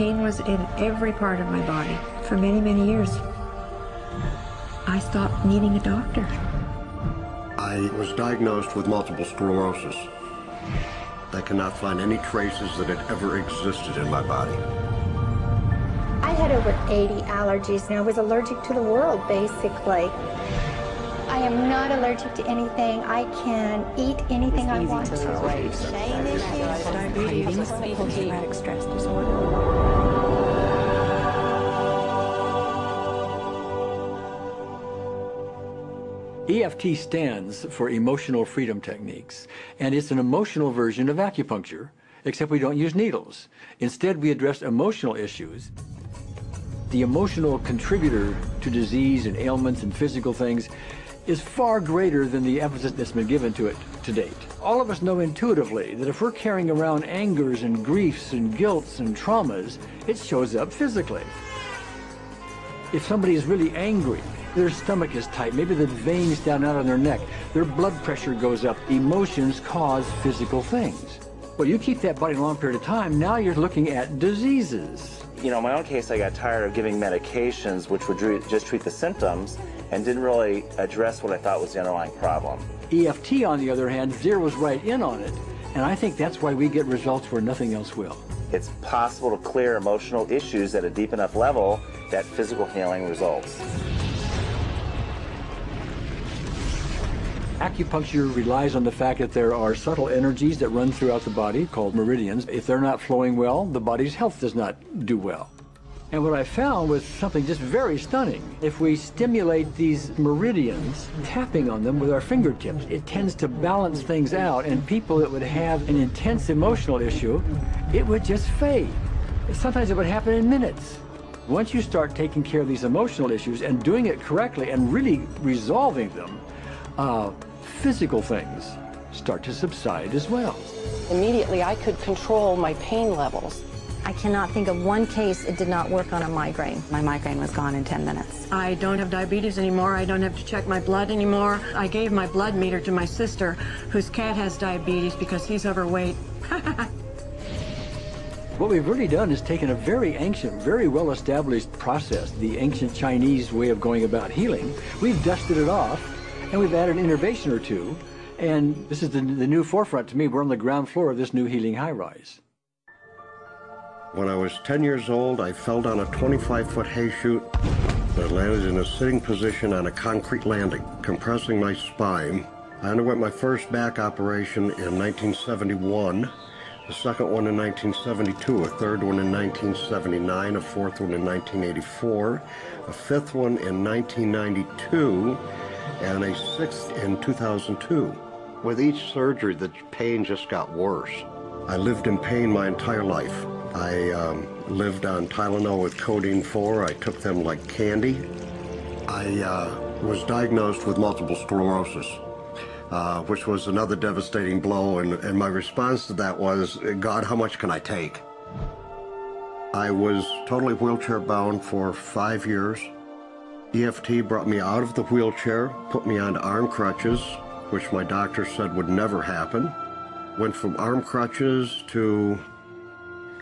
pain was in every part of my body for many, many years. I stopped needing a doctor. I was diagnosed with multiple sclerosis. I cannot find any traces that it ever existed in my body. I had over 80 allergies, and I was allergic to the world, basically. I am not allergic to anything. I can eat anything I want to. Diabetes, post-traumatic stress disorder. EFT stands for Emotional Freedom Techniques, and it's an emotional version of acupuncture, except we don't use needles. Instead, we address emotional issues. The emotional contributor to disease and ailments and physical things is far greater than the emphasis that's been given to it to date. All of us know intuitively that if we're carrying around angers and griefs and guilts and traumas, it shows up physically. If somebody is really angry, their stomach is tight, maybe the veins down out on their neck, their blood pressure goes up. Emotions cause physical things. Well, you keep that body a long period of time, now you're looking at diseases. You know, in my own case, I got tired of giving medications which would just treat the symptoms and didn't really address what I thought was the underlying problem. EFT, on the other hand, zeroes right in on it, and I think that's why we get results where nothing else will. It's possible to clear emotional issues at a deep enough level that physical healing results. Acupuncture relies on the fact that there are subtle energies that run throughout the body called meridians. If they're not flowing well, the body's health does not do well. And what I found was something just very stunning. If we stimulate these meridians, tapping on them with our fingertips, it tends to balance things out, and people that would have an intense emotional issue, it would just fade. Sometimes it would happen in minutes. Once you start taking care of these emotional issues and doing it correctly and really resolving them, physical things start to subside as well. Immediately, I could control my pain levels. I cannot think of one case it did not work on a migraine. My migraine was gone in 10 minutes. I don't have diabetes anymore. I don't have to check my blood anymore. I gave my blood meter to my sister, whose cat has diabetes because he's overweight. What we've really done is taken a very ancient, very well-established process, the ancient Chinese way of going about healing. We've dusted it off, and we've added an innovation or two, and this is the new forefront to me. We're on the ground floor of this new healing high-rise. When I was 10 years old, I fell down a 25-foot hay chute. I landed in a sitting position on a concrete landing, compressing my spine. I underwent my first back operation in 1971, the second one in 1972, a third one in 1979, a fourth one in 1984, a fifth one in 1992, and a sixth in 2002. With each surgery, the pain just got worse. I lived in pain my entire life. I lived on Tylenol with codeine 4. I took them like candy. I was diagnosed with multiple sclerosis, which was another devastating blow, and my response to that was, God, how much can I take? I was totally wheelchair bound for 5 years. EFT brought me out of the wheelchair, put me onto arm crutches, which my doctor said would never happen. Went from arm crutches to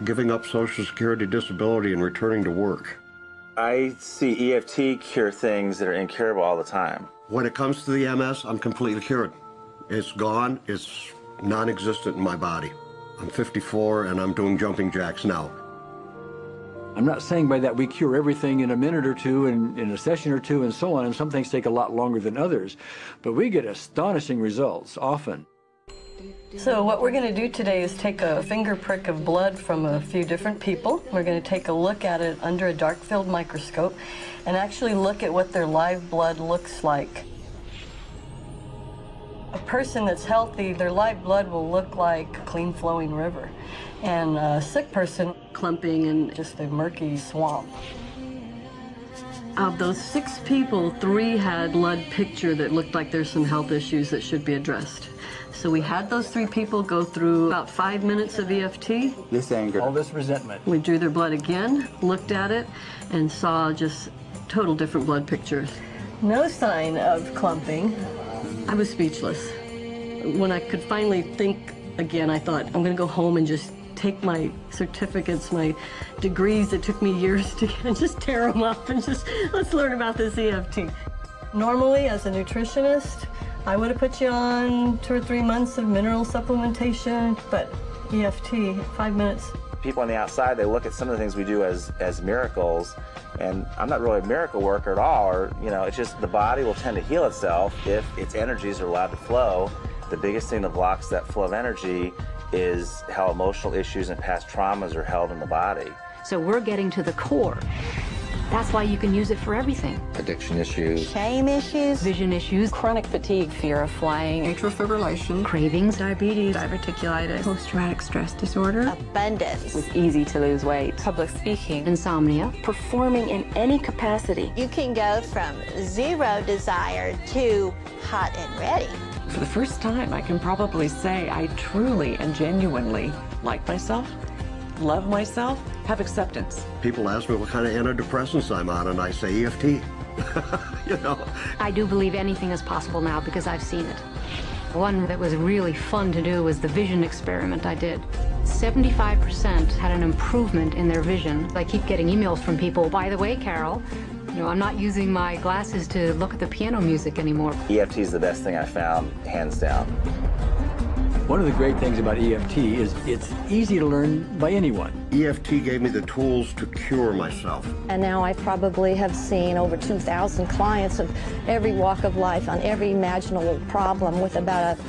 giving up Social Security disability and returning to work. I see EFT cure things that are incurable all the time. When it comes to the MS, I'm completely cured. It's gone. It's non-existent in my body. I'm 54 and I'm doing jumping jacks now. I'm not saying by that we cure everything in a minute or two and in a session or two and so on, and some things take a lot longer than others, but we get astonishing results often. So what we're going to do today is take a finger prick of blood from a few different people. We're going to take a look at it under a dark field microscope and actually look at what their live blood looks like. A person that's healthy, their live blood will look like a clean flowing river. And a sick person, clumping in just a murky swamp. Of those 6 people, 3 had blood picture that looked like there's some health issues that should be addressed. So we had those 3 people go through about 5 minutes of EFT. This anger, all this resentment. We drew their blood again, looked at it, and saw just total different blood pictures. No sign of clumping. I was speechless. When I could finally think again, I thought, I'm going to go home and just take my certificates, my degrees that took me years to and just tear them up and just, let's learn about this EFT. Normally, as a nutritionist, I would have put you on 2 or 3 months of mineral supplementation, but EFT, 5 minutes. People on the outside, they look at some of the things we do as miracles, and I'm not really a miracle worker at all, or, you know, it's just the body will tend to heal itself if its energies are allowed to flow. The biggest thing that blocks that flow of energy is how emotional issues and past traumas are held in the body. So we're getting to the core. That's why you can use it for everything. Addiction issues. Shame issues. Vision issues. Chronic fatigue, fear of flying, Atrial fibrillation. Cravings. Diabetes. Diverticulitis. Post-traumatic stress disorder. Abundance. it's easy to lose weight, Public speaking. Insomnia. performing in any capacity. You can go from zero desire to hot and ready. For the first time, I can probably say I truly and genuinely like myself, love myself, have acceptance. People ask me what kind of antidepressants I'm on, and I say EFT. You know. I do believe anything is possible now because I've seen it. One that was really fun to do was the vision experiment I did. 75% had an improvement in their vision. I keep getting emails from people, by the way, Carol, you know, I'm not using my glasses to look at the piano music anymore. EFT is the best thing I found, hands down. One of the great things about EFT is it's easy to learn by anyone. EFT gave me the tools to cure myself. And now I probably have seen over 2,000 clients of every walk of life on every imaginable problem with about a,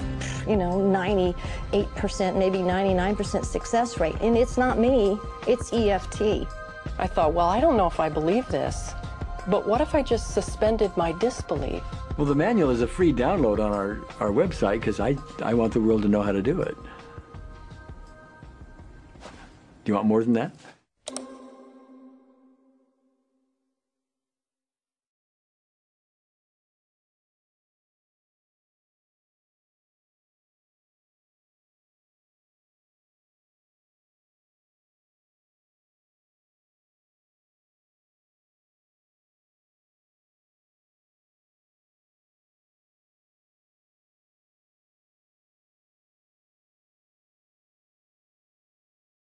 98%, maybe 99% success rate. And it's not me, it's EFT. I thought, well, I don't know if I believe this, but what if I just suspended my disbelief? Well, the manual is a free download on our website because I want the world to know how to do it. Do you want more than that?